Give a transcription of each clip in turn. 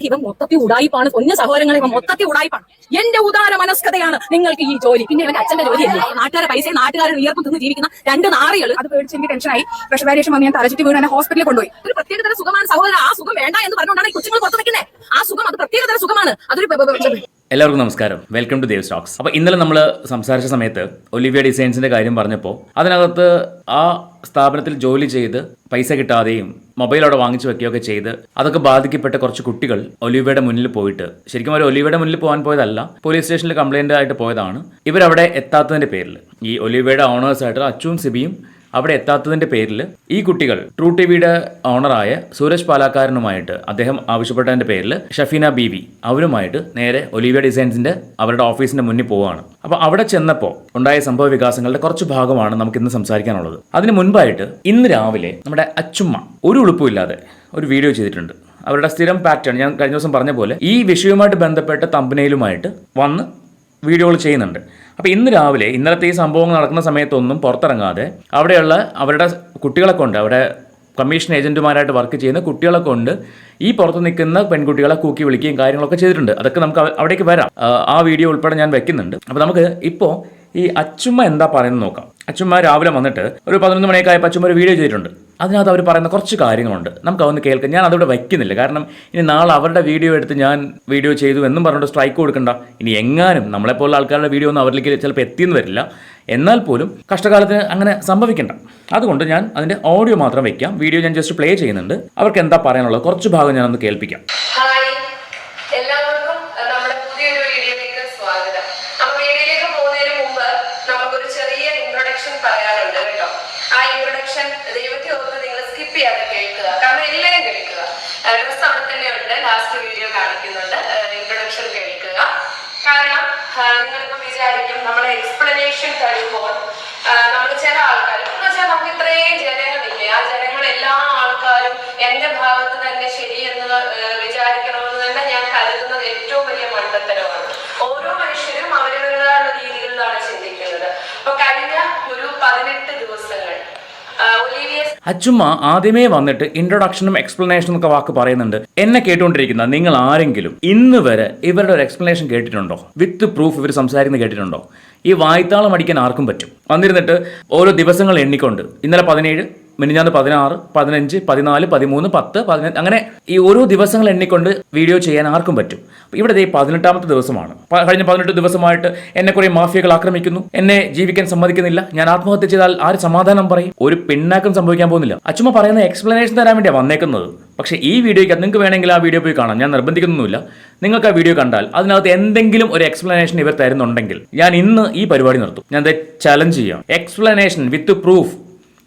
ഇവ മൊത്തത്തിൽ ഉടായിപ്പാണ്. പൊന്ന സഹോദരങ്ങളെ, ഇവ മൊത്തത്തിൽ ഉടായിപ്പാണ്. എന്റെ ഉദാര മനസ്കതയാണ് നിങ്ങൾക്ക് ഈ ജോലി. പിന്നെ ഇവന്റെ അച്ഛന്റെ ജോലിയല്ലേ? നാട്ടുകാരെ പൈസ, നാട്ടുകാരുടെ വിയർപ്പ് തിന്ന് ജീവിക്കുന്ന രണ്ട് നാറികൾ. അത് പേടിച്ച് എനിക്ക് ടെൻഷനായി. പ്രഷർ വാരിയേഷൻ വന്ന് ഞാൻ തലചുറ്റി വീണ് എന്നെ ഹോസ്പിറ്റലിൽ കൊണ്ടുപോയി. ഒരു പ്രത്യേകതര സുഖമാണ് സഹോദരൻ. ആ സുഖം വേണ്ട എന്ന് പറഞ്ഞുകൊണ്ടാണ് ഈ കൊച്ചുങ്ങൾ പുറത്ത് നിൽക്കുന്നത്. ആ സുഖം അത് പ്രത്യേകതര സുഖമാണ്. അതൊരു എല്ലാവർക്കും നമസ്കാരം, വെൽക്കം ടു ദേവ് സ്റ്റോക്സ്. അപ്പോൾ ഇന്നലെ നമ്മൾ സംസാരിച്ച സമയത്ത് ഒലിവിയ ഡിസൈൻസിന്റെ കാര്യം പറഞ്ഞപ്പോൾ അതിനകത്ത് ആ സ്ഥാപനത്തിൽ ജോലി ചെയ്ത് പൈസ കിട്ടാതെയും മൊബൈൽ അവിടെ വാങ്ങിച്ചു വെക്കുകയൊക്കെ ചെയ്ത് അതൊക്കെ ബാധിക്കപ്പെട്ട കുറച്ച് കുട്ടികൾ ഒലിവിയയുടെ മുന്നിൽ പോയിട്ട്, ശരിക്കും അവർ ഒലിവിയയുടെ മുന്നിൽ പോകാൻ പോയതല്ല, പോലീസ് സ്റ്റേഷനിൽ കംപ്ലൈന്റ് ആയിട്ട് പോയതാണ്. ഇവരവിടെ എത്താത്തതിന്റെ പേരിൽ ഈ ഒലിവിയയുടെ ഓണേഴ്സായിട്ട് അച്ചുവും സിബിയും അവിടെ എത്താത്തതിന്റെ പേരിൽ ഈ കുട്ടികൾ ട്രൂ ടിവിയുടെ ഓണറായ സൂരജ് പാലാക്കാരനുമായിട്ട് അദ്ദേഹം ആവശ്യപ്പെട്ടതിന്റെ പേരിൽ ഷഫീന ബീവി അവരുമായിട്ട് നേരെ ഒലിവിയ ഡിസൈൻസിന്റെ അവരുടെ ഓഫീസിന്റെ മുന്നിൽ പോവുകയാണ്. അപ്പോൾ അവിടെ ചെന്നപ്പോൾ ഉണ്ടായ സംഭവ വികാസങ്ങളുടെ കുറച്ച് ഭാഗമാണ് നമുക്ക് ഇന്ന് സംസാരിക്കാനുള്ളത്. അതിന് മുൻപായിട്ട് ഇന്ന് രാവിലെ നമ്മുടെ അച്ചുമ്മ ഒരു ഉളുപ്പുമില്ലാതെ ഒരു വീഡിയോ ചെയ്തിട്ടുണ്ട്. അവരുടെ സ്ഥിരം പാറ്റേൺ, ഞാൻ കഴിഞ്ഞ ദിവസം പറഞ്ഞ പോലെ ഈ വിഷയവുമായിട്ട് ബന്ധപ്പെട്ട തമ്പനയിലുമായിട്ട് വന്ന് വീഡിയോകൾ ചെയ്യുന്നുണ്ട്. അപ്പോൾ ഇന്ന് രാവിലെ ഇന്നലത്തെ ഈ സംഭവങ്ങൾ നടക്കുന്ന സമയത്തൊന്നും പുറത്തിറങ്ങാതെ അവിടെയുള്ള അവരുടെ കുട്ടികളെ കൊണ്ട്, അവിടെ കമ്മീഷൻ ഏജന്റുമാരായിട്ട് വർക്ക് ചെയ്യുന്ന കുട്ടികളെ കൊണ്ട് ഈ പുറത്ത് നിൽക്കുന്ന പെൺകുട്ടികളെ കൂക്കി വിളിക്കുകയും കാര്യങ്ങളൊക്കെ ചെയ്തിട്ടുണ്ട്. അതൊക്കെ നമുക്ക് അവിടേക്ക് വരാം. ആ വീഡിയോ ഉൾപ്പെടെ ഞാൻ വെക്കുന്നുണ്ട്. അപ്പോൾ നമുക്ക് ഇപ്പോൾ ഈ അച്ചുമ്മ എന്താ പറയുന്നത് നോക്കാം. അച്ചുമ്മ രാവിലെ വന്നിട്ട് ഒരു 11 മണിയൊക്കെ ആയപ്പോൾ അച്ചുമ്മ ഒരു വീഡിയോ ചെയ്തിട്ടുണ്ട്. അതിനകത്ത് അവർ പറയുന്ന കുറച്ച് കാര്യങ്ങളുണ്ട്, നമുക്ക് അതൊന്ന് കേൾക്കാം. ഞാൻ അതവിടെ വയ്ക്കുന്നില്ല, കാരണം ഇനി നാളെ അവരുടെ വീഡിയോ എടുത്ത് ഞാൻ വീഡിയോ ചെയ്തു എന്നും പറഞ്ഞിട്ട് സ്ട്രൈക്ക് കൊടുക്കണ്ട. ഇനി എങ്ങാനും നമ്മളെപ്പോലുള്ള ആൾക്കാരുടെ വീഡിയോ ഒന്നും അവരിലേക്ക് ചിലപ്പോൾ എത്തിയെന്ന് വരില്ല. എന്നാൽ പോലും കഷ്ടകാലത്തിന് അങ്ങനെ സംഭവിക്കണ്ട. അതുകൊണ്ട് ഞാൻ അതിൻ്റെ ഓഡിയോ മാത്രം വെക്കാം. വീഡിയോ ഞാൻ ജസ്റ്റ് പ്ലേ ചെയ്യുന്നുണ്ട്. അവർക്ക് എന്താ പറയാനുള്ളത് കുറച്ച് ഭാഗം ഞാനൊന്ന് കേൾപ്പിക്കാം. എല്ലാവർക്കും നമ്മുടെ പുതിയൊരു വീഡിയോയിലേക്ക് സ്വാഗതം. അപ്പൊ വീഡിയോയിലേക്ക് പോകുന്നതിന് മുമ്പ് നമുക്കൊരു ചെറിയ ഇൻട്രൊഡക്ഷൻ പറയാനുണ്ട് കേട്ടോ. ആ ഇൻട്രൊഡക്ഷൻ ദൈവത്തെ ഓർത്ത് നിങ്ങൾ സ്കിപ്പ് ചെയ്യാതെ കേൾക്കുക, കാരണം എല്ലാവരും കേൾക്കുക. ഡ്രസ് അവിടെ തന്നെ ഉണ്ട്, ലാസ്റ്റ് വീഡിയോ കാണിക്കുന്നുണ്ട്. ഇൻട്രൊഡക്ഷൻ കേൾക്കുക. കാരണം നിങ്ങളിപ്പോ വിചാരിക്കും നമ്മളെ എക്സ്പ്ലനേഷൻ തരുമ്പോൾ നമ്മൾ ചില ആൾക്കാർ എന്ന് വെച്ചാൽ നമുക്ക് ഇത്രയും ജനങ്ങളില്ലേ, ആ ജനങ്ങൾ എല്ലാ ആൾക്കാരും എന്റെ ഭാഗത്ത് തന്നെ ശരിയെന്ന് വിചാരിക്കണമെന്ന് തന്നെ ഞാൻ കരുതുന്നത് ഏറ്റവും വലിയ മണ്ടത്തരമാണ്. ഓരോ മനുഷ്യരും അവരവരുടേതായ രീതികളിലാണ് ചിന്തിക്കുന്നത്. അപ്പൊ കഴിഞ്ഞ ഒരു 18 ദിവസങ്ങൾ അച്ചുമ്മ ആദ്യമേ വന്നിട്ട് ഇൻട്രൊഡക്ഷനും എക്സ്പ്ലനേഷനും ഒക്കെ വാക്ക് പറയുന്നുണ്ട്. എന്നെ കേട്ടുകൊണ്ടിരിക്കുന്ന നിങ്ങൾ ആരെങ്കിലും ഇന്ന് വരെ ഇവരുടെ ഒരു എക്സ്പ്ലനേഷൻ കേട്ടിട്ടുണ്ടോ? വിത്ത് പ്രൂഫ് ഇവർ സംസാരിക്കുന്നത് കേട്ടിട്ടുണ്ടോ? ഈ വായ്ത്താളം അടിക്കാൻ ആർക്കും പറ്റും. വന്നിരുന്നിട്ട് ഓരോ ദിവസങ്ങൾ എണ്ണിക്കൊണ്ട് ഇന്നലെ 17, മിനിഞ്ഞാന്ന് 16, 15, 14, 13, 10, 15 അങ്ങനെ ഈ ഓരോ ദിവസങ്ങൾ എണ്ണിക്കൊണ്ട് വീഡിയോ ചെയ്യാൻ ആർക്കും പറ്റും. ഇവിടെ ഈ 18ാമത്തെ ദിവസമാണ്. കഴിഞ്ഞ 18 ദിവസമായിട്ട് എന്നെ കുറേ മാഫിയകൾ ആക്രമിക്കുന്നു, എന്നെ ജീവിക്കാൻ സമ്മതിക്കുന്നില്ല, ഞാൻ ആത്മഹത്യ ചെയ്താൽ ആര് സമാധാനം പറയും? ഒരു പിന്നാക്കം സംഭവിക്കാൻ പോകുന്നില്ല. അച്ചുമ്മ പറയുന്ന എക്സ്പ്ലനേഷൻ തരാൻ വേണ്ടിയാണ് വന്നേക്കുന്നത്. പക്ഷേ ഈ വീഡിയോയ്ക്ക് നിങ്ങൾക്ക് വേണമെങ്കിൽ ആ വീഡിയോ പോയി കാണാം, ഞാൻ നിർബന്ധിക്കുന്നൊന്നുമില്ല. നിങ്ങൾക്ക് ആ വീഡിയോ കണ്ടാൽ അതിനകത്ത് എന്തെങ്കിലും ഒരു എക്സ്പ്ലനേഷൻ ഇവർ തരുന്നുണ്ടെങ്കിൽ ഞാൻ ഇന്ന് ഈ പരിപാടി നിർത്തും. ഞാൻ ചലഞ്ച് ചെയ്യാം. എക്സ്പ്ലനേഷൻ വിത്ത് പ്രൂഫ്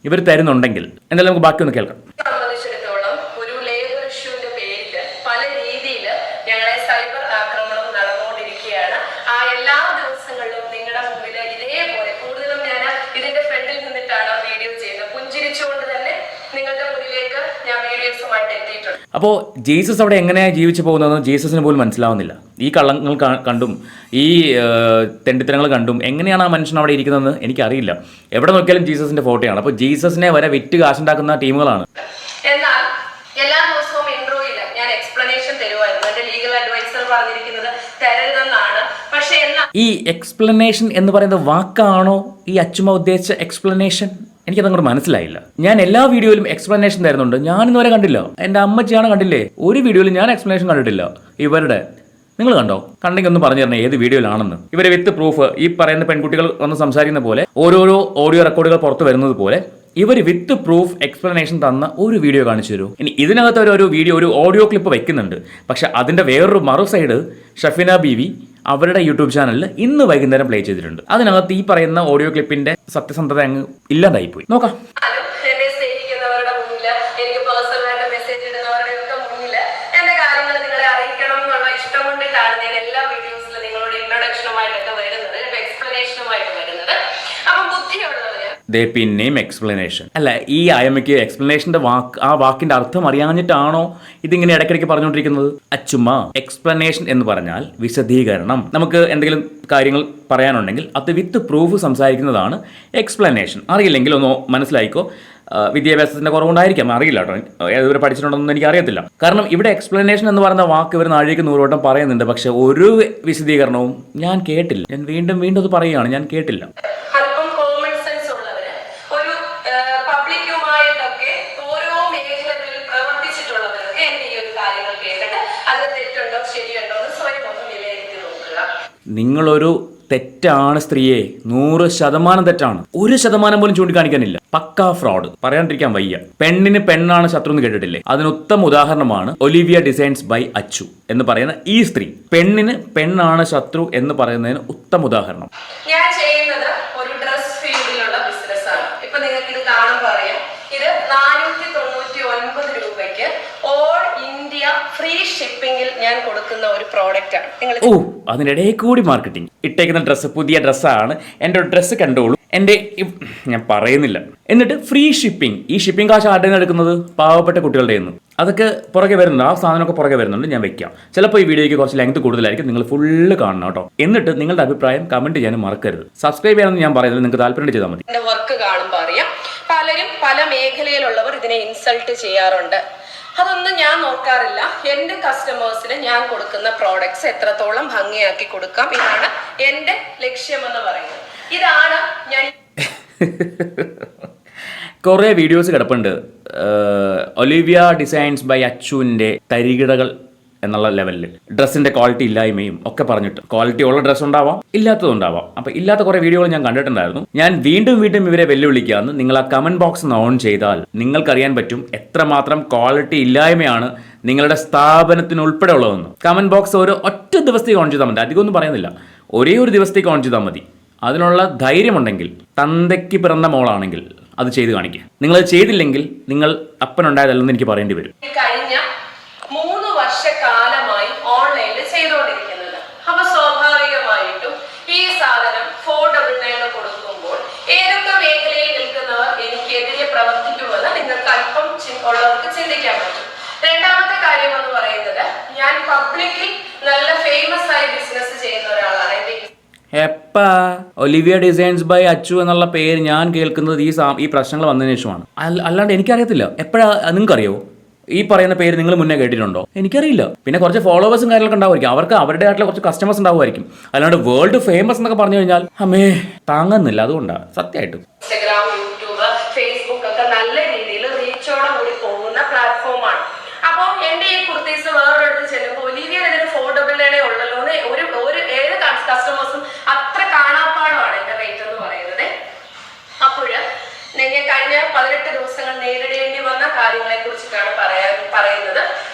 ഇവർ തരുന്നുണ്ടെങ്കിൽ എന്തായാലും നമുക്ക് ബാക്കി ഒന്ന് കേൾക്കാം. സംബന്ധിച്ചിടത്തോളം ഒരു ലേബർ ഇഷ്യൂവിന്റെ പേരിൽ പല രീതിയിൽ ഞങ്ങളെ സൈബർ ആക്രമണം നടന്നുകൊണ്ടിരിക്കുകയാണ്. ആ എല്ലാ ദിവസങ്ങളിലും നിങ്ങളുടെ മുമ്പിൽ ഇതേപോലെ കൂടുതലും ഞാൻ ഇതിന്റെ ഫ്രണ്ടിൽ നിന്നിട്ടാണ് വീഡിയോ ചെയ്യുന്നത്. പുഞ്ചിരിച്ചുകൊണ്ട് തന്നെ നിങ്ങളുടെ മുന്നിലേക്ക് ഞാൻ വീഡിയോസുമായിട്ട് എത്തിയിട്ടുണ്ട്. അപ്പോൾ ജീസസ് അവിടെ എങ്ങനെയാണ് ജീവിച്ചു പോകുന്നതെന്ന് ജീസസിന് പോലും മനസ്സിലാവുന്നില്ല. ഈ കള്ളങ്ങൾ കണ്ടും ഈ തെണ്ടിത്തരങ്ങൾ കണ്ടും എങ്ങനെയാണ് ആ മനുഷ്യൻ അവിടെ ഇരിക്കുന്നതെന്ന് എനിക്കറിയില്ല. എവിടെ നോക്കിയാലും ജീസസിന്റെ ഫോട്ടോയാണ്. അപ്പോൾ ജീസസിനെ വരെ വിറ്റ് കാശുണ്ടാക്കുന്ന ടീമുകളാണ്. എന്നാൽ എല്ലാ ദിവസവും ഇൻട്രോയിൽ ഞാൻ എക്സ്പ്ലനേഷൻ തരുമായിരുന്നു. എന്റെ ലീഗൽ അഡ്വൈസർ പറഞ്ഞിരിക്കുന്നത് തരരുതെന്നാണ്. പക്ഷേ ഈ എക്സ്പ്ലനേഷൻ എന്ന് പറയുന്ന വാക്കാണോ ഈ അച്ചുമ്മ ഉദ്ദേശിച്ച എക്സ്പ്ലനേഷൻ? എനിക്കതങ്ങോട്ട് മനസ്സിലായില്ല. ഞാൻ എല്ലാ വീഡിയോയിലും എക്സ്പ്ലനേഷൻ തരുന്നുണ്ട്. ഞാനിന്ന് വരെ കണ്ടില്ല. എൻ്റെ അമ്മച്ചിയാണ് കണ്ടില്ലേ, ഒരു വീഡിയോയിലും ഞാൻ എക്സ്പ്ലനേഷൻ കണ്ടിട്ടില്ല ഇവരുടെ. നിങ്ങൾ കണ്ടോ? കണ്ടെങ്കിൽ ഒന്ന് പറഞ്ഞു തരണേ ഏത് വീഡിയോയിലാണെന്ന്. ഇവരെ വിത്ത് പ്രൂഫ് ഈ പറയുന്ന പെൺകുട്ടികൾ വന്ന് സംസാരിക്കുന്ന പോലെ ഓരോരോ ഓഡിയോ റെക്കോർഡുകൾ പുറത്ത് വരുന്നത് പോലെ ഇവർ വിത്ത് പ്രൂഫ് എക്സ്പ്ലനേഷൻ തന്ന ഒരു വീഡിയോ കാണിച്ചു തരൂ. ഇനി ഇതിനകത്ത് ഒരു വീഡിയോ, ഒരു ഓഡിയോ ക്ലിപ്പ് വെക്കുന്നുണ്ട്. പക്ഷെ അതിന്റെ വേറൊരു മറു സൈഡ് ഷഫീന ബീവി അവരുടെ യൂട്യൂബ് ചാനലിൽ ഇന്ന് വൈകുന്നേരം പ്ലേ ചെയ്തിട്ടുണ്ട്. അതിനകത്ത് ഈ പറയുന്ന ഓഡിയോ ക്ലിപ്പിന്റെ സത്യസന്ധത അങ്ങ് ഇല്ലാതായിപ്പോയി. നോക്കാം. പിന്നെയും എക്സ്പ്ലനേഷൻ അല്ല, ഈ അയമ്മയ്ക്ക് എക്സ്പ്ലനേഷന്റെ ആ വാക്കിന്റെ അർത്ഥം അറിയാഞ്ഞിട്ടാണോ ഇതിങ്ങനെ ഇടയ്ക്കിടയ്ക്ക് പറഞ്ഞുകൊണ്ടിരിക്കുന്നത്? അച്ചുമ്മ, എക്സ്പ്ലനേഷൻ എന്ന് പറഞ്ഞാൽ വിശദീകരണം. നമുക്ക് എന്തെങ്കിലും കാര്യങ്ങൾ പറയാനുണ്ടെങ്കിൽ അത് വിത്ത് പ്രൂഫ് സംസാരിക്കുന്നതാണ് എക്സ്പ്ലനേഷൻ. അറിയില്ലെങ്കിൽ ഒന്ന് മനസ്സിലായിക്കോ. വിദ്യാഭ്യാസത്തിൻ്റെ കുറവുണ്ടായിരിക്കാം, അറിയില്ല കേട്ടോ, ഏതൊരു പഠിച്ചിട്ടുണ്ടെന്ന് എനിക്ക് അറിയത്തില്ല. കാരണം ഇവിടെ എക്സ്പ്ലനേഷൻ എന്ന് പറയുന്ന വാക്ക് ഇവർ നാഴികയ്ക്ക് 100 വട്ടം പറയുന്നുണ്ട്, പക്ഷെ ഒരു വിശദീകരണവും ഞാൻ കേട്ടില്ല. ഞാൻ വീണ്ടും വീണ്ടും അത് പറയുകയാണ്, ഞാൻ കേട്ടില്ല. അല്പം കോമൺ സെൻസ് ഉള്ളവര് ഒരു പബ്ലിക്കുമായിട്ടൊക്കെ ഓരോ മേഖലകളിൽ പ്രവർത്തിച്ചിട്ടുള്ളവരൊക്കെ എന്റെ ഈ ഒരു കാര്യങ്ങൾ കേട്ടിട്ട് അത് തെറ്റുണ്ടോ ശരിയുണ്ടോ എന്ന് സ്വയം ഒന്ന് വിലയിരുത്തി നോക്കുക. നിങ്ങളൊരു തെറ്റാണ് സ്ത്രീയെ, 100% തെറ്റാണ്. 1% പോലും ചൂണ്ടിക്കാണിക്കാനില്ല. പക്കാ ഫ്രോഡ്, പറയാണ്ടിരിക്കാൻ വയ്യ. പെണ്ണിന് പെണ്ണാണ് ശത്രു എന്ന് കേട്ടിട്ടില്ലേ? അതിന് ഉത്തമ ഉദാഹരണമാണ് ഒലിവിയ ഡിസൈൻസ് ബൈ അച്ചു എന്ന് പറയുന്ന ഈ സ്ത്രീ. പെണ്ണിന് പെണ്ണാണ് ശത്രു എന്ന് പറയുന്നതിന് ഉത്തമ ഉദാഹരണം. ഞാൻ ചെയ്യുന്നത് ഒരു ഡ്രസ് ഫീൽഡിലുള്ള ബിസിനസ്സാണ്. ഇപ്പൊ നിങ്ങൾക്ക് ഇത് കാണുമ്പോൾ അറിയാം, ഇത് 499 രൂപയ്ക്ക് ഓൾ ഇന്ത്യ ഫ്രീ ഷിപ്പിംഗിൽ ഞാൻ കൊടുക്കുന്ന ഒരു പ്രോഡക്റ്റ് ആണ്. നിങ്ങൾ അതിനിടയിൽ കൂടി മാർക്കറ്റിംഗ്. ഇട്ടേക്കുന്ന ഡ്രസ്സ് പുതിയ ഡ്രസ്സാണ്, എൻ്റെ ഒരു ഡ്രസ്സ് കണ്ടോളൂ, എൻ്റെ ഞാൻ പറയുന്നില്ല. എന്നിട്ട് ഫ്രീ ഷിപ്പിംഗ്. ഈ ഷിപ്പിംഗ് കാശ് ആരുടെ നിന്ന് എടുക്കുന്നത്? പാവപ്പെട്ട കുട്ടികളുടെ നിന്ന്. അതൊക്കെ പുറകെ വരുന്നുണ്ട്, ആ സാധനമൊക്കെ പുറകെ വരുന്നുണ്ട്. ഞാൻ വെക്കാം. ചിലപ്പോൾ ഈ വീഡിയോയ്ക്ക് കുറച്ച് ലെങ്ത് കൂടുതലായിരിക്കും, നിങ്ങൾ ഫുള്ള് കാണണം കേട്ടോ. എന്നിട്ട് നിങ്ങളുടെ അഭിപ്രായം കമന്റ് ചെയ്യാനും മറക്കരുത്. സബ്സ്ക്രൈബ് ചെയ്യാമെന്ന് ഞാൻ പറയുന്നത്, നിങ്ങൾക്ക് താല്പര്യം ചെയ്താൽ മതി. എന്റെ വർക്ക് കാണുമ്പോൾ അറിയാം, പലരും പല മേഖലയിലുള്ളവർ ഇതിനെ ഇൻസൾട്ട് ചെയ്യാറുണ്ട്. അതൊന്നും ഞാൻ നോക്കാറില്ല. എൻ്റെ കസ്റ്റമേഴ്സിന് ഞാൻ കൊടുക്കുന്ന പ്രോഡക്ട്സ് എത്രത്തോളം ഭംഗിയാക്കി കൊടുക്കാം, ഇതാണ് എൻ്റെ ലക്ഷ്യമെന്ന് പറയുന്നത്. ഇതാണ് ഞാൻ കുറേ വീഡിയോസ് കിടപ്പുണ്ട് ഒലിവിയ ഡിസൈൻസ് ബൈ അച്ചുവിൻ്റെ തരികിടകൾ എന്നുള്ള ലെവലിൽ. ഡ്രസ്സിൻ്റെ ക്വാളിറ്റി ഇല്ലായ്മയും ഒക്കെ പറഞ്ഞിട്ട്. ക്വാളിറ്റി ഉള്ള ഡ്രസ്സ് ഉണ്ടാവാം, ഇല്ലാത്തതുണ്ടാവാം. അപ്പോൾ ഇല്ലാത്ത കുറേ വീഡിയോകൾ ഞാൻ കണ്ടിട്ടുണ്ടായിരുന്നു. ഞാൻ വീണ്ടും ഇവരെ വെല്ലുവിളിക്കാമെന്ന്. നിങ്ങൾ ആ കമൻറ്റ് ബോക്സ് ഓൺ ചെയ്താൽ നിങ്ങൾക്കറിയാൻ പറ്റും എത്രമാത്രം ക്വാളിറ്റി ഇല്ലായ്മയാണ് നിങ്ങളുടെ സ്ഥാപനത്തിന് ഉൾപ്പെടെ ഉള്ളതെന്ന്. കമൻറ്റ് ബോക്സ് ഒരു ഒറ്റ ദിവസത്തേക്ക് ഓൺ ചെയ്താൽ മതി, അധികമൊന്നും പറയുന്നില്ല. ഒരേ ഒരു ദിവസത്തേക്ക് ഓൺ ചെയ്താൽ മതി. അതിനുള്ള ധൈര്യമുണ്ടെങ്കിൽ, തന്തയ്ക്ക് പിറന്ന മോളാണെങ്കിൽ അത് ചെയ്ത് കാണിക്കുക. നിങ്ങളത് ചെയ്തില്ലെങ്കിൽ നിങ്ങൾ അപ്പനുണ്ടായതല്ലെന്ന് എനിക്ക് പറയേണ്ടി വരും. കഴിഞ്ഞ 3 വർഷക്കാലമായി ഓൺലൈനിൽ ചെയ്തുകൊണ്ടിരിക്കുന്നത്. അപ്പൊ സ്വാഭാവികമായിട്ടും ഈ സാധനം 499 കൊടുക്കുമ്പോൾ ഏതൊക്കെ മേഖലയിൽ നിൽക്കുന്നവർ എനിക്കെതിരെ പ്രവർത്തിക്കുമെന്ന് നിങ്ങൾക്ക് അല്പം ഉള്ളവർക്ക് ചിന്തിക്കാൻ പറ്റും. രണ്ടാമത്തെ കാര്യം എന്ന് പറയുന്നത്, ഞാൻ പബ്ലിക്കിൽ നല്ല ഫേമസ് ആയി ബിസിനസ് ചെയ്യുന്ന ഒരാളാണ്. എപ്പാ ഒലിവിയ ഡിസൈൻസ് ബൈ അച്ചു എന്നുള്ള പേര് ഞാൻ കേൾക്കുന്നത് ഈ പ്രശ്നങ്ങൾ വന്നതിന് ശേഷമാണ്. അല്ലാണ്ട് എനിക്കറിയത്തില്ല. എപ്പോഴാ നിങ്ങൾക്കറിയോ ഈ പറയുന്ന പേര്? നിങ്ങൾ മുന്നേ കേട്ടിട്ടുണ്ടോ? എനിക്കറിയില്ല. പിന്നെ കുറച്ച് ഫോളോവേഴ്സും കാര്യങ്ങളൊക്കെ ഉണ്ടാവുമായിരിക്കും, അവർക്ക് അവരുടേതായിട്ടുള്ള കുറച്ച് കസ്റ്റമേഴ്സ് ഉണ്ടാവുമായിരിക്കും. അല്ലാണ്ട് വേൾഡ് ഫേമസ് എന്നൊക്കെ പറഞ്ഞു കഴിഞ്ഞാൽ അമ്മേ താങ്ങുന്നില്ല. അതുകൊണ്ടാണ് സത്യമായിട്ടും. ഇൻസ്റ്റാഗ്രാം, യൂട്യൂബ്, ഫേസ്ബുക്ക് ഒക്കെ നല്ല രീതിയിൽ റീച്ചോടെ കൂടി പോകുന്ന പ്ലാറ്റ്ഫോമാണ്. അപ്പോൾ എന്റെ ഈ കുർത്തീസ് വേറൊരിടത്ത് ചെല്ലുമ്പോൾ ഒലിവിയ ഇതിന് 499 ഉള്ളല്ലോ എന്ന് ഒരു ഏത് കസ്റ്റമേഴ്സും അത്ര കാണാപ്പാടമാണ് എന്റെ റേറ്റ് എന്ന് പറയുന്നത്. അപ്പോൾ ഞാൻ കഴിഞ്ഞ 18 ദിവസങ്ങൾ നേരിടേണ്ടി വന്ന കാര്യങ്ങളെ കുറിച്ചിട്ടാണ് പറയുന്നത്.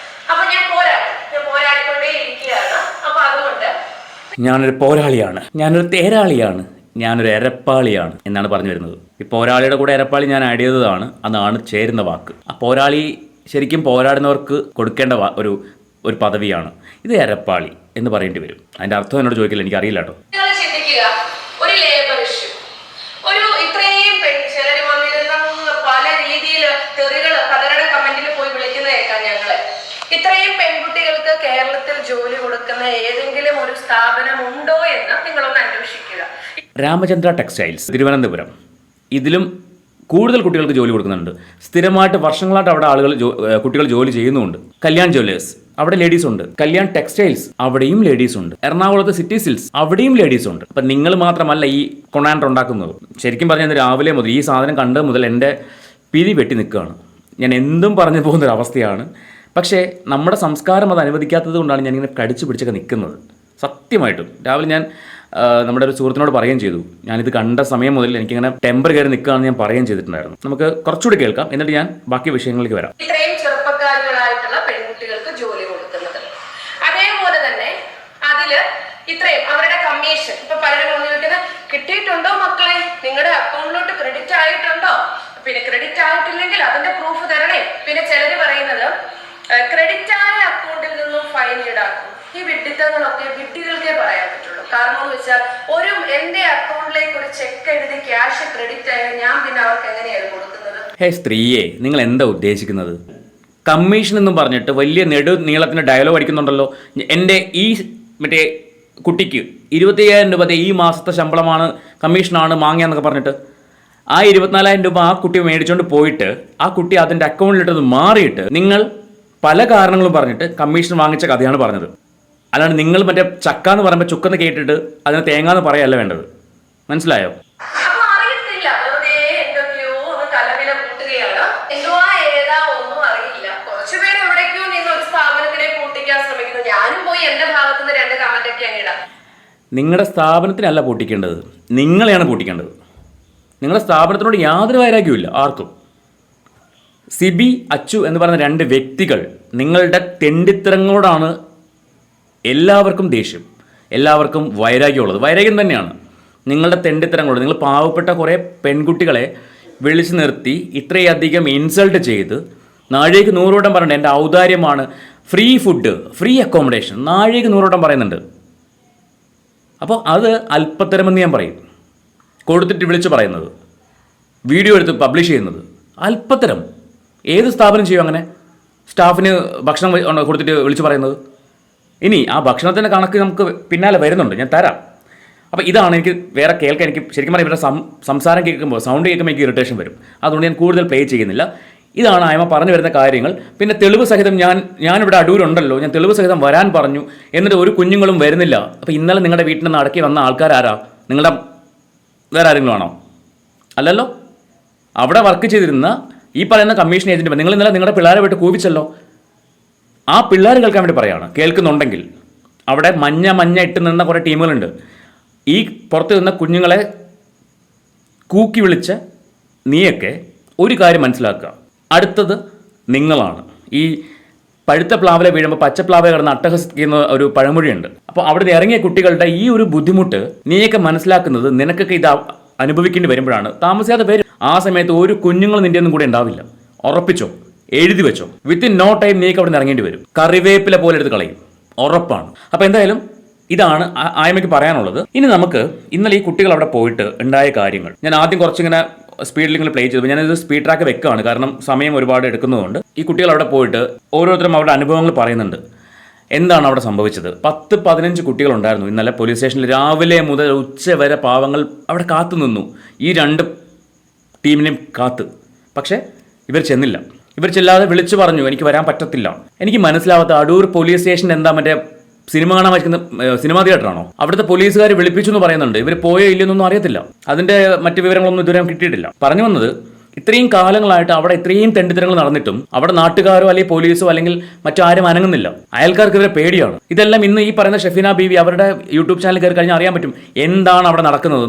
അപ്പൊ ഞാൻ പോരാടിക്കൊണ്ടേ ഇരിക്കുകയാണ്. അപ്പൊ അതുകൊണ്ട് ഞാനൊരു പോരാളിയാണ്, ഞാനൊരു തേരാളിയാണ്, ഞാനൊരു എരപ്പാളിയാണ് എന്നാണ് പറഞ്ഞു വരുന്നത്. ഈ പോരാളിയുടെ കൂടെ എരപ്പാളി ഞാൻ ആഡ് ചെയ്തതാണ്, അതാണ് ചേരുന്ന വാക്ക്. ആ പോരാളി ശരിക്കും പോരാടുന്നവർക്ക് കൊടുക്കേണ്ട ഒരു പദവിയാണ്. ഇത് എരപ്പാളി എന്ന് പറയേണ്ടി വരും. അതിന്റെ അർത്ഥം എന്നോട് ചോദിക്കില്ല, എനിക്കറിയില്ല കേട്ടോ. നിങ്ങൾ ചിന്തിക്കുക, ഒരു ലേബർ ഇഷ്യൂ, ഒരു ഇത്രയും ചിലർ വന്നിരുന്ന പല രീതിയിൽ തെറികൾ പലരുടെ കമന്റിൽ പോയി വിളിക്കുന്ന കേൾക്കാം ഞങ്ങള്. ഇത്രയും പെൺകുട്ടികൾക്ക് കേരളത്തിൽ ജോലി കൊടുക്കുന്ന ഏതെങ്കിലും ഒരു സ്ഥാപനം ഉണ്ടോ എന്ന് നിങ്ങളൊന്ന് അന്വേഷിക്കുക. രാമചന്ദ്ര ടെക്സ്റ്റൈൽസ് തിരുവനന്തപുരം, ഇതിലും കൂടുതൽ കുട്ടികൾക്ക് ജോലി കൊടുക്കുന്നുണ്ട്. സ്ഥിരമായിട്ട് വർഷങ്ങളായിട്ട് അവിടെ കുട്ടികൾ ജോലി ചെയ്യുന്നുമുണ്ട്. കല്യാൺ ജ്വല്ലേഴ്സ്, അവിടെ ലേഡീസ് ഉണ്ട്. കല്യാൺ ടെക്സ്റ്റൈൽസ്, അവിടെയും ലേഡീസ് ഉണ്ട്. എറണാകുളത്ത് സിറ്റി സിൽസ്, അവിടെയും ലേഡീസ് ഉണ്ട്. അപ്പം നിങ്ങൾ മാത്രമല്ല ഈ കൊണാൻഡർ ഉണ്ടാക്കുന്നത്. ശരിക്കും പറഞ്ഞാൽ രാവിലെ മുതൽ ഈ സാധനം കണ്ടത് മുതൽ എൻ്റെ പിരി വെട്ടി നിൽക്കുകയാണ്. ഞാൻ എന്തും പറഞ്ഞു പോകുന്നൊരവസ്ഥയാണ്. പക്ഷേ നമ്മുടെ സംസ്കാരം അത് അനുവദിക്കാത്തത് കൊണ്ടാണ് ഞാനിങ്ങനെ കടിച്ചു പിടിച്ചൊക്കെ നിൽക്കുന്നത്. സത്യമായിട്ടും രാവിലെ ഞാൻ നമ്മുടെ ഒരു സുഹൃത്തിനോട് പറയുകയും ചെയ്തു, ഞാനിത് കണ്ട സമയം മുതൽ എനിക്കിങ്ങനെ ടെമ്പർ കയറി നിൽക്കുകയാണെന്ന് ഞാൻ പറയുകയും ചെയ്തിട്ടുണ്ടായിരുന്നു. നമുക്ക് കുറച്ചുകൂടി കേൾക്കാം, എന്നിട്ട് ഞാൻ ബാക്കി വിഷയങ്ങളിലേക്ക് വരാം. ഇത്രയും ചെറുപ്പക്കാരികളായിട്ടുള്ള പെൺകുട്ടികൾക്ക് ജോലി കൊടുക്കുന്നത്, അതേപോലെ തന്നെ അതില് ഇത്രയും അവരുടെ കമ്മീഷൻ. ഇപ്പൊ പലരും വന്നു ചോദിക്കുന്നത്, കിട്ടിയിട്ടുണ്ടോ മക്കളെ, നിങ്ങളുടെ അക്കൗണ്ടിലോട്ട് ക്രെഡിറ്റ് ആയിട്ടുണ്ടോ? പിന്നെ ക്രെഡിറ്റ് ആയിട്ടില്ലെങ്കിൽ അതിന്റെ പ്രൂഫ് തരണേ. പിന്നെ ചിലര് പറയുന്നത് ക്രെഡിറ്റ് ആയ അക്കൗണ്ടിൽ നിന്നും ഫൈൻ ഈടാക്കും. ഈ വിഡ്ഢിത്തങ്ങളൊക്കെ വിഡ്ഢികൾക്കേ പറയാൻ പറ്റുള്ളൂ. കാരണം എന്ന് വെച്ചാൽ എന്റെ അക്കൗണ്ടിലേക്ക് ഒരു ചെക്ക് എഴുതി ക്യാഷ് ക്രെഡിറ്റ് ആയാൽ ഞാൻ പിന്നെ അവർക്ക് എങ്ങനെയാണ് കൊടുക്കുന്നത്? ഹേ സ്ത്രീയെ, നിങ്ങൾ എന്താ ഉദ്ദേശിക്കുന്നത്? കമ്മീഷൻ എന്നും പറഞ്ഞിട്ട് വലിയ നീളത്തിന് ഡയലോഗ് അടിക്കുന്നുണ്ടല്ലോ. എൻ്റെ ഈ മറ്റേ കുട്ടിക്ക് 25,000 രൂപ ഈ മാസത്തെ ശമ്പളമാണ്, കമ്മീഷനാണ് മാങ്ങ എന്നൊക്കെ പറഞ്ഞിട്ട്. ആ 24,000 രൂപ ആ കുട്ടി മേടിച്ചുകൊണ്ട് പോയിട്ട് ആ കുട്ടി അതിൻ്റെ അക്കൗണ്ടിലിട്ടത് മാറിയിട്ട് നിങ്ങൾ പല കാരണങ്ങളും പറഞ്ഞിട്ട് കമ്മീഷൻ വാങ്ങിച്ച കഥയാണ് പറഞ്ഞത്. അല്ലാണ്ട് നിങ്ങൾ മറ്റേ ചക്ക എന്ന് പറയുമ്പോൾ ചുക്കെന്ന് കേട്ടിട്ട് അതിനെ തേങ്ങ എന്ന് പറയല്ല വേണ്ടത്. മനസ്സിലായോ? അപ്പൊ അറിയത്തില്ല, വെറുതെ എന്തൊക്കെയോ ഒന്ന് തലവില കൂട്ടുകയാണ്. എന്തുവാ ഏതാ ഒന്നും അറിയില്ല. കുറച്ചുപേര് എവിടേക്കോ നിന്ന് ഒരു സ്ഥാപനത്തിനെ പൂട്ടിക്കാൻ ശ്രമിക്കുന്നു. ഞാനും പോയി എന്റെ ഭാഗത്തുനിന്ന് 2 കമന്റ് ഒക്കെ അങ്ങിടാം. നിങ്ങളുടെ സ്ഥാപനത്തിനല്ല പൂട്ടിക്കേണ്ടത്, നിങ്ങളെയാണ് പൂട്ടിക്കേണ്ടത്. നിങ്ങളുടെ സ്ഥാപനത്തിനോട് യാതൊരു വൈരാഗ്യവും ആർക്കും. സിബി, അച്ചു എന്ന് പറയുന്ന 2 വ്യക്തികൾ നിങ്ങളുടെ തെണ്ടിത്തരങ്ങളോടാണ് എല്ലാവർക്കും ദേഷ്യം, എല്ലാവർക്കും വൈരാഗ്യമുള്ളത്. വൈരാഗ്യം തന്നെയാണ് നിങ്ങളുടെ തെണ്ടിത്തരങ്ങളോട്. നിങ്ങൾ പാവപ്പെട്ട കുറേ പെൺകുട്ടികളെ വിളിച്ചു നിർത്തി ഇത്രയധികം ഇൻസൾട്ട് ചെയ്ത് നാഴികയ്ക്ക് 100 വട്ടം പറയുന്നുണ്ട് എൻ്റെ ഔദാര്യമാണ്, ഫ്രീ ഫുഡ്, ഫ്രീ അക്കോമഡേഷൻ, നാഴികയ്ക്ക് 100 വട്ടം പറയുന്നുണ്ട്. അപ്പോൾ അത് അല്പത്തരമെന്ന് ഞാൻ പറയും. കൊടുത്തിട്ട് വിളിച്ച് പറയുന്നത്, വീഡിയോ എടുത്ത് പബ്ലിഷ് ചെയ്യുന്നത് അല്പത്തരം. ഏത് സ്ഥാപനം ചെയ്യും അങ്ങനെ സ്റ്റാഫിന് ഭക്ഷണം കൊടുത്തിട്ട് വിളിച്ച് പറയുന്നത്? ഇനി ആ ഭക്ഷണത്തിൻ്റെ കണക്ക് നമുക്ക് പിന്നാലെ വരുന്നുണ്ട്, ഞാൻ തരാം. അപ്പോൾ ഇതാണ് എനിക്ക് വേറെ കേൾക്കാൻ, എനിക്ക് ശരിക്കും പറഞ്ഞാൽ ഇവരുടെ സംസാരം കേൾക്കുമ്പോൾ, സൗണ്ട് കേൾക്കുമ്പോൾ എനിക്ക് ഇറിറ്റേഷൻ വരും. അതുകൊണ്ട് ഞാൻ കൂടുതൽ പ്ലേ ചെയ്യുന്നില്ല. ഇതാണ് ആയ്മ പറഞ്ഞു വരുന്ന കാര്യങ്ങൾ. പിന്നെ തെളിവ് സഹിതം ഞാനിവിടെ അടൂരുണ്ടല്ലോ, ഞാൻ തെളിവ് സഹിതം വരാൻ പറഞ്ഞു, എന്നിട്ട് ഒരു കുഞ്ഞുങ്ങളും വരുന്നില്ല. അപ്പോൾ ഇന്നലെ നിങ്ങളുടെ വീട്ടിൽ നിന്ന് അടക്കി വന്ന ആൾക്കാരാരാ? നിങ്ങളുടെ വേറെ ആരെങ്കിലും ആണോ? അല്ലല്ലോ. അവിടെ വർക്ക് ചെയ്തിരുന്ന ഈ പറയുന്ന കമ്മീഷൻ ഏജൻറ്റ്, നിങ്ങൾ ഇന്നലെ നിങ്ങളുടെ പിള്ളേരെ വിട്ട് കൂപിച്ചല്ലോ. ആ പിള്ളേർ കേൾക്കാൻ വേണ്ടി പറയുകയാണ്. കേൾക്കുന്നുണ്ടെങ്കിൽ അവിടെ മഞ്ഞ ഇട്ട് നിന്ന കുറേ ടീമുകളുണ്ട്. ഈ പുറത്ത് നിന്ന കുഞ്ഞുങ്ങളെ കൂക്കി വിളിച്ച നീയൊക്കെ ഒരു കാര്യം മനസ്സിലാക്കുക, അടുത്തത് നിങ്ങളാണ്. ഈ പഴുത്ത പ്ലാവിലെ വീഴുമ്പോൾ പച്ചപ്ലാവിലെ കിടന്ന് അട്ടഹസിക്കുന്ന ഒരു പഴമൊഴിയുണ്ട്. അപ്പോൾ അവിടെ നിന്ന് ഇറങ്ങിയ കുട്ടികളുടെ ഈ ഒരു ബുദ്ധിമുട്ട് നീയൊക്കെ മനസ്സിലാക്കുന്നത്, നിനക്കൊക്കെ ഇത് അനുഭവിക്കേണ്ടി വരുമ്പോഴാണ്. താമസിയാതെ വരും. ആ സമയത്ത് ഒരു കുഞ്ഞുങ്ങൾ നിൻ്റെ ഒന്നും കൂടെ ഉണ്ടാവില്ല, ഉറപ്പിച്ചോ, എഴുതി വെച്ചോ. വിത്തിൻ നോ ടൈം നീക്ക് അവിടെ നിന്ന് ഇറങ്ങേണ്ടി വരും. കറിവേപ്പില പോലെ എടുത്ത് കളയും, ഉറപ്പാണ്. അപ്പോൾ എന്തായാലും ഇതാണ് ആയ്മയ്ക്ക് പറയാനുള്ളത്. ഇനി നമുക്ക് ഇന്നലെ ഈ കുട്ടികൾ അവിടെ പോയിട്ട് ഉണ്ടായ കാര്യങ്ങൾ ഞാൻ ആദ്യം കുറച്ചിങ്ങനെ സ്പീഡിൽ ഇങ്ങനെ പ്ലേ ചെയ്തു. ഞാനിത് സ്പീഡ് ട്രാക്ക് വെക്കുകയാണ്, കാരണം സമയം ഒരുപാട് എടുക്കുന്നതുകൊണ്ട്. ഈ കുട്ടികൾ അവിടെ പോയിട്ട് ഓരോരുത്തരും അവരുടെ അനുഭവങ്ങൾ പറയുന്നുണ്ട്. എന്താണ് അവിടെ സംഭവിച്ചത്? 10-15 കുട്ടികളുണ്ടായിരുന്നു ഇന്നലെ പോലീസ് സ്റ്റേഷനിൽ. രാവിലെ മുതൽ ഉച്ച വരെ പാവങ്ങൾ അവിടെ കാത്തു നിന്നു, ഈ 2 ടീമിനെയും കാത്ത്. പക്ഷേ ഇവർ ചെന്നില്ല. ഇവർ ചെല്ലാതെ വിളിച്ചു പറഞ്ഞു എനിക്ക് വരാൻ പറ്റത്തില്ല. എനിക്ക് മനസ്സിലാവാത്ത, അടൂർ പോലീസ് സ്റ്റേഷൻ എന്താ മറ്റേ സിനിമ കാണാൻ വയ്ക്കുന്ന സിനിമാ തിയേറ്ററാണോ? അവിടുത്തെ പോലീസുകാർ വിളിപ്പിച്ചു എന്ന് പറയുന്നുണ്ട്. ഇവർ പോയോ ഇല്ലെന്നൊന്നും അറിയത്തില്ല. അതിൻ്റെ മറ്റു വിവരങ്ങളൊന്നും ഇതുവരെ കിട്ടിയിട്ടില്ല. പറഞ്ഞു വന്നത്, ഇത്രയും കാലങ്ങളായിട്ട് അവിടെ ഇത്രയും തെണ്ടിത്തരങ്ങൾ നടന്നിട്ടും അവിടെ നാട്ടുകാരോ അല്ലെങ്കിൽ പോലീസോ അല്ലെങ്കിൽ മറ്റാരും അനങ്ങുന്നില്ല. അയൽക്കാർക്ക് ഇവരെ പേടിയാണ്. ഇതെല്ലാം ഇന്ന് ഈ പറയുന്ന ഷെഫീന ബീവി അവരുടെ യൂട്യൂബ് ചാനൽ കയറി കഴിഞ്ഞാൽ അറിയാൻ പറ്റും എന്താണ് അവിടെ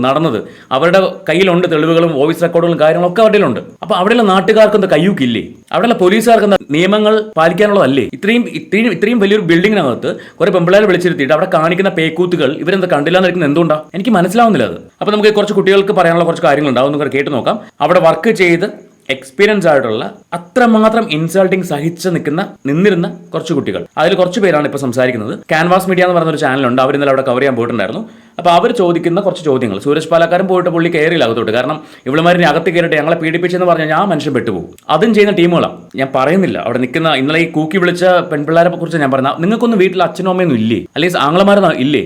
നടന്നത്. അവരുടെ കയ്യിലുണ്ട് തെളിവുകളും വോയിസ് റെക്കോർഡുകളും കാര്യങ്ങളൊക്കെ അവരുടെയിലുണ്ട്. അപ്പോൾ അവിടെയുള്ള നാട്ടുകാർക്ക് എന്താ കയ്യൂക്കില്ലേ? അവിടെയുള്ള പോലീസുകാർക്ക് എന്താ നിയമങ്ങൾ പാലിക്കാനുള്ളതല്ലേ? ഇത്രയും വലിയൊരു ബിൽഡിങ്ങിനകത്ത് കുറെ പെമ്പിള്ളേരെ വിളിച്ചിരുത്തിയിട്ട് അവിടെ കാണിക്കുന്ന പേക്കൂത്തുകൾ ഇവരെന്താ കണ്ടില്ല എന്നിരിക്കുന്നത് എന്തുകൊണ്ടാണ്? എനിക്ക് മനസ്സിലാവുന്നില്ല അത്. അപ്പോൾ നമുക്ക് കുറച്ച് കുട്ടികൾക്ക് പറയാനുള്ള കുറച്ച് കാര്യങ്ങളുണ്ടാവും, നമുക്ക് കേട്ട് നോക്കാം. അവിടെ വർക്ക് ചെയ്ത് എക്സ്പീരിയൻസ് ആയിട്ടുള്ള അത്രമാത്രം ഇൻസൾട്ടിങ് സഹിച്ച് നിന്നിരുന്ന കുറച്ച് കുട്ടികൾ, അതിൽ കുറച്ച് പേരാണ് ഇപ്പോൾ സംസാരിക്കുന്നത്. ക്യാൻവാസ് മീഡിയ എന്ന് പറഞ്ഞൊരു ചാനലുണ്ട്, അവർ ഇന്നലെ അവിടെ കവർ ചെയ്യാൻ പോയിട്ടുണ്ടായിരുന്നു. അപ്പോൾ അവർ ചോദിക്കുന്ന കുറച്ച് ചോദ്യങ്ങൾ, സൂരജ് പാലക്കാരൻ പോയിട്ട് പുള്ളി കയറിയില്ല അകത്തോട്ട്. കാരണം ഇവളുമാരിനെ അകത്ത് കയറിയിട്ട് ഞങ്ങളെ പീഡിപ്പിച്ചെന്ന് പറഞ്ഞാൽ ഞാൻ മനുഷ്യൻ പെട്ടുപോകും. അതും ചെയ്യുന്ന ടീമുകളാണ്. ഞാൻ പറയുന്നില്ല അവിടെ നിൽക്കുന്ന ഇന്നലെ ഈ കൂക്കി വിളിച്ച പെൺപിള്ളേരെ കുറിച്ച് ഞാൻ പറയുന്നത്. നിങ്ങൾക്കൊന്നും വീട്ടിൽ അച്ഛനും അമ്മയൊന്നും ഇല്ലേ? അല്ലെങ്കിൽ ആങ്ങളമാരൊന്നും ഇല്ലേ?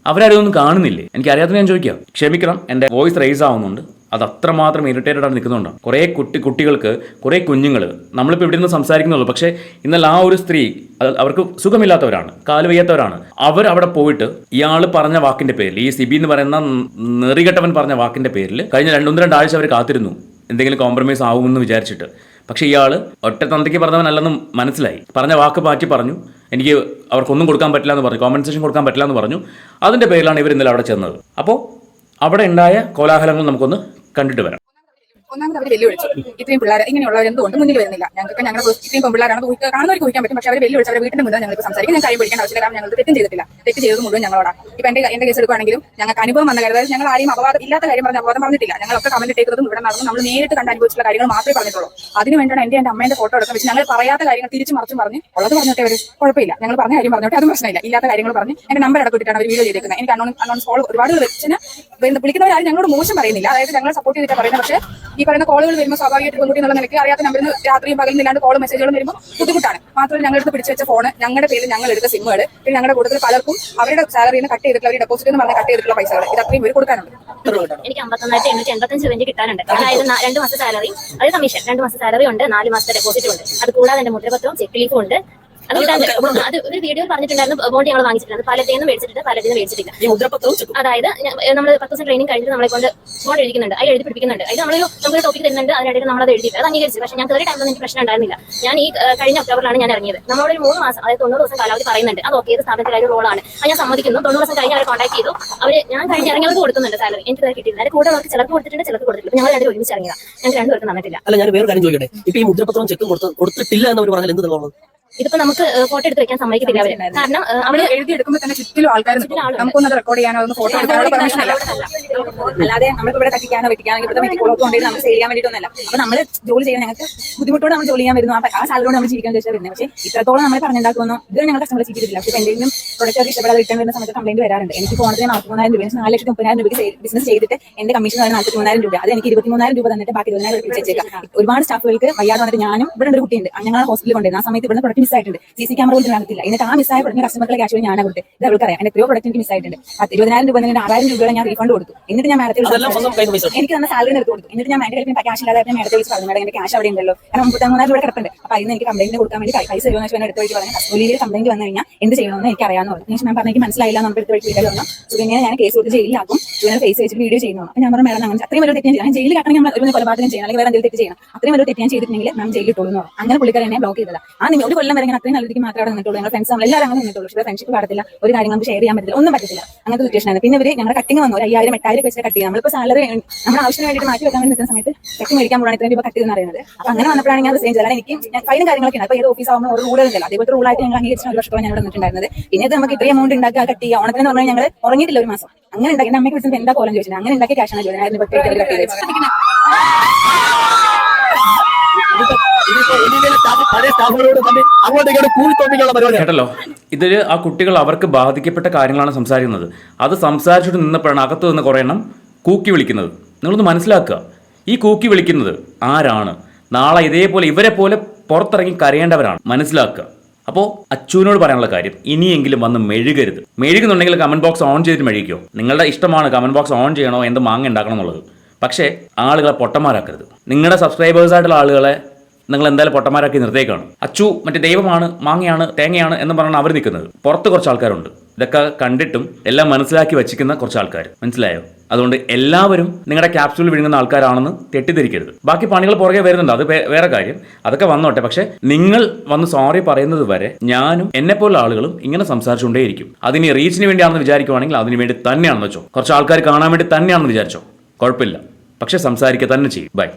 അവരാരും ഒന്നും കാണുന്നില്ലേ? എനിക്കറിയാത്ത ഞാൻ ചോദിക്കാം, ക്ഷമിക്കണം. എൻ്റെ വോയിസ് റേസ് ആവുന്നുണ്ട്, അത് അത്രമാത്രം ഇറിറ്റേറ്റഡ് ആയിട്ട് നിൽക്കുന്നുണ്ട്. കുറേ കുട്ടികൾക്ക്, കുറേ കുഞ്ഞുങ്ങൾ, നമ്മളിപ്പോൾ ഇവിടെ നിന്ന് സംസാരിക്കുന്നുള്ളൂ. പക്ഷേ ഇന്നലെ ആ ഒരു സ്ത്രീ, അവർക്ക് സുഖമില്ലാത്തവരാണ്, കാല് വയ്യാത്തവരാണ്. അവിടെ പോയിട്ട് ഇയാൾ പറഞ്ഞ വാക്കിൻ്റെ പേരിൽ, ഈ സിബി എന്ന് പറയുന്ന നെറികെട്ടവൻ പറഞ്ഞ വാക്കിൻ്റെ പേരിൽ കഴിഞ്ഞ 1-2 ആഴ്ച അവർ കാത്തിരുന്നു എന്തെങ്കിലും കോംപ്രമൈസ് ആവുമെന്ന് വിചാരിച്ചിട്ട്. പക്ഷേ ഇയാൾ ഒറ്റ തന്തയ്ക്ക് പറഞ്ഞവനല്ലെന്നും മനസ്സിലായി. പറഞ്ഞ വാക്ക് മാറ്റി പറഞ്ഞു, എനിക്ക് അവർക്കൊന്നും കൊടുക്കാൻ പറ്റില്ല എന്ന് പറഞ്ഞു, കോമ്പൻസേഷൻ കൊടുക്കാൻ പറ്റില്ല എന്ന് പറഞ്ഞു. അതിൻ്റെ പേരിലാണ് ഇവർ ഇന്നലെ അവിടെ ചെന്നത്. അപ്പോൾ അവിടെ ഉണ്ടായ കോലാഹലങ്ങൾ നമുക്കൊന്ന് കണ്ടിട്ട് വരാം. ഒന്നാമത് അവർ വെല്ലുവിളിച്ചു, ഇത്രയും പിള്ളേർ ഇങ്ങനെയുള്ളവർ എന്തുകൊണ്ട് മുന്നിൽ വരുന്നില്ല? ഞങ്ങൾക്ക് ഞങ്ങളുടെ ഇത്രയും പെൺപിള്ളേരാണ് കാണുന്നവർക്ക് ഊഹിക്കാൻ പറ്റും. പക്ഷേ അവർ വെല്ലുവിളിച്ച് അവരുടെ വീട്ടിന് മുന്നിൽ ഞങ്ങൾക്ക് സംസാരിക്കും. ഞാൻ കാര്യം പഠിക്കേണ്ട ആവശ്യമില്ല, കാരണം ഞങ്ങൾ തെറ്റും ചെയ്തിട്ടില്ല. തെറ്റ് ചെയ്തത് മുഴുവൻ ഞങ്ങളോടാണ്. ഇപ്പം എന്റെ കേസ് എടുക്കുകയാണെങ്കിലും ഞങ്ങൾക്ക് അനുഭവം വന്ന കാര്യം, അതായത് ഞങ്ങൾ ആരെയും അപവാദം ഇല്ലാത്ത കാര്യം അപവാദം പറഞ്ഞിട്ടില്ല. ഞങ്ങളൊക്കെ കമന്റ് ഇട്ടേക്കുന്നതും ഇവിടെ നടന്നു നമ്മൾ നേരിട്ട് കണ്ട് അനുഭവിച്ചുള്ള കാര്യങ്ങൾ മാത്രമേ പറഞ്ഞിട്ടുള്ളൂ. അതിന് വേണ്ടിയാണ് എൻ്റെ അമ്മേന്റെ ഫോട്ടോ എടുക്കാൻ വെച്ച് ഞങ്ങൾ പറയാത്ത കാര്യങ്ങൾ തിരിച്ചു മറിച്ചും പറഞ്ഞ് ഉള്ളത് പറഞ്ഞിട്ട് അവർ കുഴപ്പമില്ല, ഞങ്ങൾ പറഞ്ഞ കാര്യം പറഞ്ഞോട്ടെ, അതും പ്രശ്നമില്ല. ഇല്ലാത്ത കാര്യങ്ങൾ പറഞ്ഞ് എന്റെ നമ്പർ അടക്കിട്ടാണ് അവർ വീഡിയോ ചെയ്തേക്കുന്നത്. എനിക്ക് അൺനോൺ കോൾ ഒരുപാട് വിളിക്കുന്നവരാരും ഞങ്ങളോട് മോശം പറയുന്നില്ല, അതായത് ഞങ്ങളെ സപ്പോർട്ട് ചെയ്തിട്ടാണ് പറയുന്നത്. പക്ഷേ ഈ പറയുന്ന കോളുകൾ വരുമ്പോൾ സ്വാഭാവികമായിട്ട് പെൺകുട്ടി എന്നുള്ള നിലയ്ക്ക് അറിയാത്ത നമ്പറിൽ നിന്ന് രാത്രിയും പകലും ഇല്ലാണ്ട് കോളും മെസ്സേജുകളും വരുമ്പോൾ ബുദ്ധിമുട്ടാണ്. മാത്രമല്ല ഞങ്ങളെടുത്ത് പിടിച്ചു വെച്ച ഫോണ്, ഞങ്ങളുടെ പേരിൽ ഞങ്ങൾ എടുത്ത സിമ്മുകൾ, പിന്നെ ഞങ്ങളുടെ കൂട്ടത്തിൽ പലർക്കും അവരുടെ സാലറിയിൽ നിന്ന് കട്ട് ചെയ്തിട്ടുള്ള ഒരു ഡെപ്പോസിറ്റ് എന്ന് പറഞ്ഞാൽ കട്ട് ചെയ്തിട്ടുള്ള പൈസകൾ ഇത് അത്രയും പേര് കൊടുക്കാനുണ്ട്. എനിക്ക് 51,885 രൂപ കിട്ടാനുണ്ട്. അതായത് 2 മാസത്തെ സാലറി, അത് കമ്മീഷൻ 2 മാസത്തെ സാലറി ഉണ്ട്, 4 മാസത്തെ ഡെപ്പോസിറ്റും ഉണ്ട്. അത് കൂടാതെ എന്റെ മുദ്രപത്രവും ചെക്ക് ലീഫും ഉണ്ട്. അത് അത് ഒരു വീഡിയോ പറഞ്ഞിട്ടുണ്ടായിരുന്നു. ബോണ്ട് ഞങ്ങൾ വാങ്ങിച്ചിട്ടുണ്ട്. പലതേന്ന് മേടിച്ചിട്ടുണ്ട്, പലതേന്ന് മേടിച്ചിട്ടില്ല. അതായത് നമ്മൾ 10 ദിവസം ട്രെയിനിങ് കഴിഞ്ഞിട്ട് നമ്മളെ കൊണ്ട് ബോണ്ട് എഴുതിക്കുന്നുണ്ട്, അത് എഴുതി പിടിപ്പിക്കുന്നുണ്ട്. അത് നമുക്കൊരു ടോപ്പിക് തരുന്നുണ്ട്, അതിനിടയിൽ നമ്മളത് എഴുതി അത് അംഗീകരിച്ചു. പക്ഷേ ഞാൻ കയറിയ ടൈമിൽ എനിക്ക് പ്രശ്നം ഉണ്ടായിരുന്നില്ല. ഞാൻ ഈ കഴിഞ്ഞ ഒക്ടോബറിലാണ് ഞാൻ ഇറങ്ങിയത്. നമ്മളോട് ഒരു 3 മാസം, അതായത് 90 ദിവസം കാലാവധി പറയുന്നുണ്ട്. അത് ഓക്കെ, സ്ഥാപനത്തിലായ ഒരു റോളാണ്, അത് ഞാൻ സമ്മതിക്കുന്നു. 90 ദിവസം കഴിഞ്ഞ് അവരെ കോൺടാക്ട് ചെയ്തു. ഞാൻ കഴിഞ്ഞ് ഇറങ്ങിയവർക്ക് കൊടുക്കുന്നുണ്ട് സാലറി, എനിക്ക് അത് കിട്ടിയില്ല. അതിന്റെ കൂടെ അവർക്ക് ചിലർക്ക് കൊടുത്തിട്ടുണ്ട്, ചിലർക്ക് കൊടുത്തിട്ടില്ല. ഞങ്ങൾ രണ്ടും ഒരുമിച്ച് ഇറങ്ങിയതാണ്, ഞങ്ങൾക്ക് രണ്ടുപേർക്കും തന്നിട്ടില്ല. അല്ല, ഞാൻ വേറെ കാര്യം ചോദിക്കട്ടെ, ഇപ്പൊ ഈ മുദ്രപത്രവും ചെക്കും കൊടുത്തിട്ടില്ല എന്നവർ പറഞ്ഞാൽ എന്ത് നിലപാടാണ്? ഇതിപ്പോ നമുക്ക് ഫോട്ടോ എടുത്ത് വെക്കാൻ സമ്മതിക്കത്തില്ല അവര്. കാരണം അവര് എഴുതിയെടുക്കുമ്പോൾ തന്നെ ചുറ്റിലും ആൾക്കാർ നമുക്കൊന്നത് റെക്കോർഡ് ചെയ്യാനോ ഒന്ന് ഫോട്ടോ എടുക്കാനുള്ള പെർമിഷൻ അല്ല. അല്ലാതെ നമ്മൾക്ക് ഇവിടെ കത്തിക്കാനോ വെട്ടിക്കാനോ ഇവിടുത്തെ മെറ്റിക്കോളൊക്കെ കൊണ്ടുപോയി നമ്മൾ സെയിൽ ചെയ്യാൻ വേണ്ടിയിട്ടൊന്നല്ല. അപ്പൊ നമ്മൾ ജോലി ചെയ്യാൻ ഞങ്ങൾക്ക് ബുദ്ധിമുട്ടോടെ നമ്മൾ ജോലി ചെയ്യാൻ വരുന്നു. ആ സാലറിയോട് നമ്മൾ ജീവിക്കാൻ ഉദ്ദേശിച്ചാൽ വരുന്നത്. പക്ഷേ ഇത്രത്തോളം നമ്മൾ പറഞ്ഞുണ്ടാക്കുമെന്നോ ഇത് ഞങ്ങൾ കസ്റ്റമർ ചെയ്തിട്ടില്ല. പക്ഷേ എന്തെങ്കിലും പ്രൊഡക്റ്റ് അവർക്ക് ഇഷ്ടപ്പെടാതെ റിട്ടേൺ വരുന്ന സമയത്ത് കംപ്ലൈന്റ് വരാറുണ്ട്. എനിക്ക് ഫോണിന് 43,000 രൂപ, 4,30,000 രൂപയ്ക്ക് ബിസിനസ് ചെയ്തിട്ട് എന്റെ കമ്മീഷൻ 43,000 രൂപ. അത് എനിക്ക് 23,000 രൂപ തന്നിട്ട് ബാക്കി 20,000 രൂപ വെച്ചേക്കാം. ഒരുപാട് സ്റ്റാഫുകൾക്ക് വയ്യാതെ വന്നിട്ട് ഞാനും ഇവിടെ ഒരു കുട്ടിയുണ്ട്, ഞങ്ങൾ ഹോസ്പിറ്റലിൽ കൊണ്ടുവരുന്നത്. ആ സമയത്ത് ഇവിടെ പ്രൊഡക്റ്റ് മിസ് ആയിട്ടുണ്ട്, CC ക്യാമറ പോലും ആകത്തില്ല. എന്നിട്ട് ആ മിസ്സായ പ്രൊഡക്റ്റ് കസ്റ്റമർക്കുള്ള ക്യാഷ് ഞാനാണ് കൊടുത്തത്. ഇത് അവൾക്കറിയാം. എന്റെ എത്രയോ പ്രൊഡക്റ്റ് എനിക്ക് മിസ് ആയിട്ടുണ്ട്. 20,000 രൂപ 6,000 രൂപ ഞാൻ റീഫണ്ട് കൊടുത്തു. എന്നിട്ട് ഞാൻ മാഡത്തിൽ എനിക്ക് തന്ന സാലറി എടുത്ത് കൊടുത്തു. എന്നിട്ട് ഞാൻ മാഡത്തിൽ ക്യാഷ് ഇല്ലാതെ മാഡത്തെ വിളിച്ച് പറഞ്ഞു, മാഡം എന്റെ ക്യാഷ് അവിടെ ഉണ്ടല്ലോ, കാരണം 33,000 രൂപ കിടപ്പുണ്ട്. അപ്പൊ അതിന് എനിക്ക് കംപ്ലൈന്റ് കൊടുക്കാൻ വേണ്ടി പൈസ തരുമെന്ന് വെച്ചാൽ എടുത്ത് വഴി പറഞ്ഞു. കസ്റ്റോലിയിൽ കംപ്ലൈന്റ് വന്നു കഴിഞ്ഞാൽ എന്ത് ചെയ്യണമെന്ന് എനിക്ക് അറിയാമെന്ന് പറഞ്ഞു. ഞാൻ പറഞ്ഞ എനിക്ക് മനസ്സിലായില്ല, നമ്മുടെ എടുത്ത് വഴി പറഞ്ഞു. സുഖിനെ ഞാൻ കേസ് കൊടുത്ത് ജയിലിലാക്കും, സുഖിനെ ഫേസ് വെച്ചിട്ട് വീഡിയോ ചെയ്യുന്നു. അപ്പൊ ഞാൻ പറഞ്ഞു, മാഡം അങ്ങനെ അത്രയും വലിയ തെറ്റ് ഞാൻ ജയിലിലാക്കണമെങ്കിൽ നമ്മൾ ഒരു കൊലപാതകം ചെയ്യണം, അല്ലെങ്കിൽ വേറെ എന്തെങ്കിലും തെറ്റ് ചെയ്യണം. അത്രയും വലിയ തെറ്റ് ഞാൻ ചെയ്തിട്ടുണ്ടെങ്കിൽ മാം ജയിലിൽ ഇട്ടോളൂ. അങ്ങനെ പുള്ളിക്കാരൻ എന്നെ ബ്ലോക്ക് ചെയ്തത്. ഒരു കൊല്ലം വരെ അത്രയും നല്ല രീതിക്ക് മാത്രമേ നിന്നിട്ടുള്ളൂ. ഞങ്ങൾ ഫ്രണ്ട്സ് എല്ലാവരും അങ്ങനെ നിന്നിട്ടുള്ളൂ. പക്ഷേ ഫ്രണ്ട്ഷിപ്പ് പാടത്തില്ല, ഒരു കാര്യം നമുക്ക് ഷെയർ ചെയ്യാൻ പറ്റില്ല, ഒന്നും പറ്റില്ല. അങ്ങനത്തെ സിറ്റുവേഷൻ ആണ്. പിന്നെ ഇവര് ഞങ്ങളുടെ കട്ടിങ് വന്നു, 5,000 8,000 വെച്ച് കട്ട് ചെയ്യാം. നമ്മളിപ്പോൾ സാലറി നമ്മുടെ ആവശ്യത്തിന് വേണ്ടിയിട്ട് മാറ്റി വെക്കാൻ വേണ്ടി നിൽക്കുന്ന സമയത്ത് ചെക്ക് മേടിക്കാൻ പോകണം, ഇത്രയും രൂപ കട്ട് ചെയ്തെന്ന് അറിയുന്നത്. അപ്പൊ അങ്ങനെ വന്നപ്പോഴാണ് ഞാൻ സെയിം ചെയ്തത്. എനിക്ക് ഫൈനും കാര്യങ്ങളൊക്കെ ഉണ്ട്. അപ്പോൾ ഏത് ഓഫീസ് ആകുമ്പോൾ ഒരു റൂളുകളില്ല, അതേപോലത്തെ റൂളായിട്ട് ഞങ്ങൾ അംഗീകരിച്ച ഒരു വർഷത്തോളം ഞാൻ ഇവിടെ നിന്നിട്ടുണ്ടായിരുന്നത്. പിന്നെ ഇത് നമുക്ക് ഇത്രയും എമൗണ്ട് ഉണ്ടാക്കുക, കട്ട് ചെയ്യുക. ഓണത്തിന് പറഞ്ഞാൽ ഞങ്ങൾ ഉറങ്ങിയിട്ടില്ല ഒരു മാസം. അങ്ങനെ ഉണ്ടാക്കി അമ്മയ്ക്ക് വിളിച്ചത് എന്താ കോലം ചോദിച്ചത്. അങ്ങനെ ഉണ്ടാക്കിയ ക്യാഷാണ് 20,000 കട്ട് ചെയ്ത് കേട്ടല്ലോ, ഇതിൽ ആ കുട്ടികൾ അവർക്ക് ബാധിക്കപ്പെട്ട കാര്യങ്ങളാണ് സംസാരിക്കുന്നത്. അത് സംസാരിച്ചിട്ട് നിന്നപ്പോഴാണ് അകത്ത് നിന്ന് കുറേ എണ്ണം കൂക്കി വിളിക്കുന്നത്. നിങ്ങളൊന്ന് മനസ്സിലാക്കുക, ഈ കൂക്കി വിളിക്കുന്നത് ആരാണ്? നാളെ ഇതേപോലെ ഇവരെ പോലെ പുറത്തിറങ്ങി കരയേണ്ടവരാണ്, മനസ്സിലാക്കുക. അപ്പോൾ അച്ചുവിനോട് പറയാനുള്ള കാര്യം, ഇനിയെങ്കിലും വന്ന് മെഴുകരുത്. മെഴുകുന്നുണ്ടെങ്കിൽ കമന്റ് ബോക്സ് ഓൺ ചെയ്തിട്ട് മെഴുകിക്കോ. നിങ്ങളുടെ ഇഷ്ടമാണ് കമന്റ് ബോക്സ് ഓൺ ചെയ്യണോ, എന്ത് മാങ്ങ ഉണ്ടാക്കണം എന്നുള്ളത്. പക്ഷേ ആളുകളെ പൊട്ടന്മാരാക്കരുത്. നിങ്ങളുടെ സബ്സ്ക്രൈബേഴ്സായിട്ടുള്ള ആളുകളെ നിങ്ങൾ എന്തായാലും പൊട്ടന്മാരാക്കി നിർത്തേക്കാണ്. അച്ചു മറ്റേ ദൈവമാണ്, മാങ്ങയാണ്, തേങ്ങയാണ് എന്ന് പറഞ്ഞാണ് അവർ നിൽക്കുന്നത്. പുറത്ത് കുറച്ച് ആൾക്കാരുണ്ട്, ഇതൊക്കെ കണ്ടിട്ടും എല്ലാം മനസ്സിലാക്കി വച്ചിരിക്കുന്ന കുറച്ച് ആൾക്കാർ, മനസ്സിലായോ? അതുകൊണ്ട് എല്ലാവരും നിങ്ങളുടെ ക്യാപ്സ്യൂളിൽ വിഴുങ്ങുന്ന ആൾക്കാരാണെന്ന് തെറ്റിദ്ധരിക്കരുത്. ബാക്കി പണികൾ പുറകെ വരുന്നുണ്ട്, അത് വേറെ കാര്യം, അതൊക്കെ വന്നോട്ടെ. പക്ഷെ നിങ്ങൾ വന്ന് സോറി പറയുന്നത് വരെ ഞാനും എന്നെപ്പോലുള്ള ആളുകളും ഇങ്ങനെ സംസാരിച്ചുകൊണ്ടേയിരിക്കും. അതിന് റീച്ചിന് വേണ്ടിയാണെന്ന് വിചാരിക്കുവാണെങ്കിൽ അതിന് വേണ്ടി തന്നെയാണെന്ന് വെച്ചോ, കുറച്ച് ആൾക്കാർ കാണാൻ വേണ്ടി തന്നെയാണെന്ന് വിചാരിച്ചോ, കുഴപ്പമില്ല. പക്ഷെ സംസാരിക്കുക തന്നെ ചെയ്യും. ബൈ.